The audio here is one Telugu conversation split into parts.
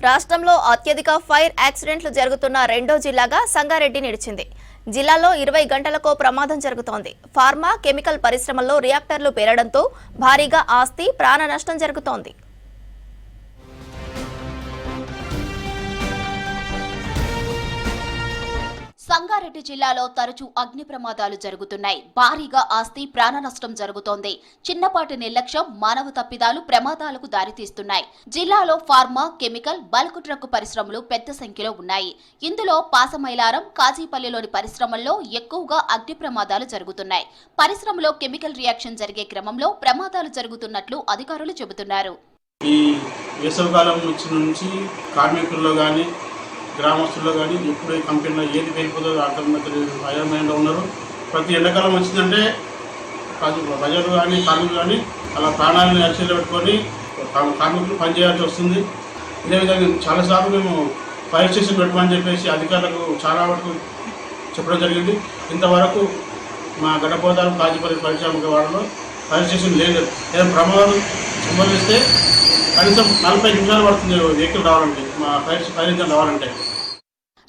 రాష్ట్రంలో అత్యధిక ఫైర్ యాక్సిడెంట్లు జరుగుతున్న రెండో జిల్లాగా సంగారెడ్డి నిలిచింది. జిల్లాలో 20 గంటలకో ప్రమాదం జరుగుతోంది. ఫార్మా, కెమికల్ పరిశ్రమల్లో రియాక్టర్లు పేలడంతో భారీగా ఆస్తి, ప్రాణ నష్టం జరుగుతోంది. సంగారెడ్డి జిల్లాలో తరచూ అగ్ని ప్రమాదాలు జరుగుతున్నాయి. భారీగా ఆస్తి, ప్రాణ నష్టం జరుగుతోంది. చిన్నపాటి నిర్లక్ష్యం, మానవ తప్పిదాలు ప్రమాదాలకు దారితీస్తున్నాయి. జిల్లాలో ఫార్మా, కెమికల్, బల్క్ ట్రక్ పరిశ్రమలు పెద్ద సంఖ్యలో ఉన్నాయి. ఇందులో పాసమైలారం, కాజీపల్లిలోని పరిశ్రమల్లో ఎక్కువగా అగ్ని ప్రమాదాలు జరుగుతున్నాయి. పరిశ్రమలో కెమికల్ రియాక్షన్ జరిగే క్రమంలో ప్రమాదాలు జరుగుతున్నట్లు అధికారులు చెబుతున్నారు. ఈ వేసవికాలం నుంచి కార్మికుల్లో కానీ గ్రామస్తుల్లో కానీ ఎప్పుడు ఈ కంపెనీలో ఏది వెళ్ళిపోతుందో అర్థమవుతుంది అయోమయంలో ఉన్నారు. ప్రతి ఎండాకాలం వచ్చిందంటే ప్రజలు కానీ కార్మికులు కానీ అలా ప్రాణాలను అరిచేలో పెట్టుకొని కార్మికులు పనిచేయాల్సి వస్తుంది. ఇదే విధంగా చాలాసార్లు మేము ఫైర్ స్టేషన్ పెట్టమని చెప్పేసి అధికారులకు చాలా వరకు చెప్పడం జరిగింది. ఇంతవరకు మా గడపోదాలు కాజీపల్లి పరిశ్రమిక వాడలో ఫైర్ స్టేషన్ లేదు. ఏదైనా ప్రమాదం సంభవిస్తే కనీసం 40 నిమిషాలు పడుతుంది వెహికల్ రావాలంటే, మా ఫైర్ ఇంజన్ రావాలంటే.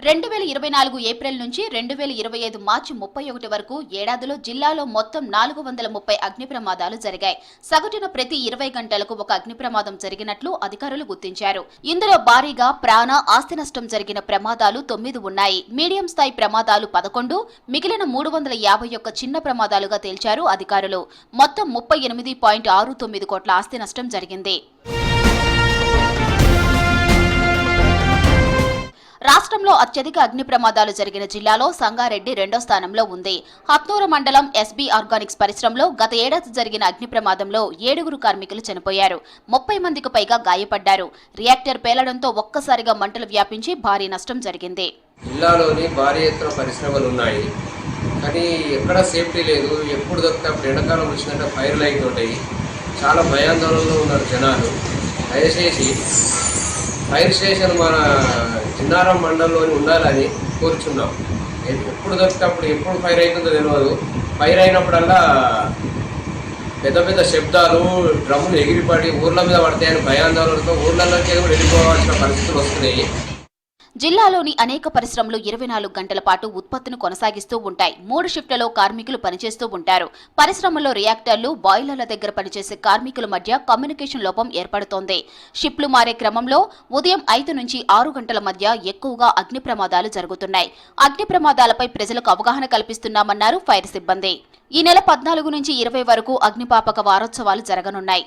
2024 ఏప్రిల్ నుంచి 2025 మార్చి 31 వరకు ఏడాదిలో జిల్లాలో మొత్తం 430 అగ్ని ప్రమాదాలు జరిగాయి. సగటున ప్రతి 20 గంటలకు ఒక అగ్ని ప్రమాదం జరిగినట్లు అధికారులు గుర్తించారు. ఇందులో భారీగా ప్రాణ, ఆస్తి నష్టం జరిగిన ప్రమాదాలు 9 ఉన్నాయి. మీడియం స్థాయి ప్రమాదాలు 11, మిగిలిన 351 చిన్న ప్రమాదాలుగా తేల్చారు అధికారులు. మొత్తం 38.69 కోట్ల ఆస్తి నష్టం జరిగింది. రాష్ట్రంలో అత్యధిక అగ్ని ప్రమాదాలు జరిగిన జిల్లాలో సంగారెడ్డి రెండో స్థానంలో ఉంది. హత్నూరు మండలం ఎస్బీ ఆర్గానిక్స్ పరిశ్రమలో గత ఏడాది జరిగిన అగ్ని ప్రమాదంలో 7 కార్మికులు చనిపోయారు. 30 మందికి పైగా గాయపడ్డారు. రియాక్టర్ పేలడంతో ఒక్కసారిగా మంటలు వ్యాపించి భారీ నష్టం జరిగింది. జిల్లాలోని భారీ ఎత్తున పరిశ్రమలు ఉన్నాయి, కానీ ఎక్కడ సేఫ్టీ లేదు. ఎప్పుడు దొరికితే ఎండాకాలం వచ్చినట్టు ఫైర్లు అవుతుంటాయి. చాలా భయాందోళనలో ఉన్నారు జనాలు. దయచేసి ఫైర్ స్టేషన్ మన చిన్నారం మండలంలోని ఉండాలని కోరుచున్నాం. ఎప్పుడు దొరికినప్పుడు ఎప్పుడు ఫైర్ అవుతుందో తెలియదు. ఫైర్ అయినప్పుడల్లా పెద్ద పెద్ద శబ్దాలు, డ్రమ్ములు ఎగిరిపడి ఊర్ల మీద పడతాయని భయాందోళనతో ఊర్లలోకి వెళ్ళిపోవాల్సిన పరిస్థితులు వస్తున్నాయి. జిల్లాలోని అనేక పరిశ్రమలు 24 గంటల పాటు ఉత్పత్తిని కొనసాగిస్తూ ఉంటాయి. 3 షిఫ్ట్లలో కార్మికులు పనిచేస్తూ ఉంటారు. పరిశ్రమల్లో రియాక్టర్లు, బాయిలర్ల దగ్గర పనిచేసే కార్మికుల మధ్య కమ్యూనికేషన్ లోపం ఏర్పడుతోంది. షిఫ్ట్లు మారే క్రమంలో ఉదయం 5 నుంచి 6 గంటల మధ్య ఎక్కువగా అగ్ని ప్రమాదాలు జరుగుతున్నాయి. అగ్ని ప్రమాదాలపై ప్రజలకు అవగాహన కల్పిస్తున్నామన్నారు ఫైర్ సిబ్బంది. ఈ నెల 14 నుంచి 20 వరకు అగ్నిపాపక వారోత్సవాలు జరగనున్నాయి.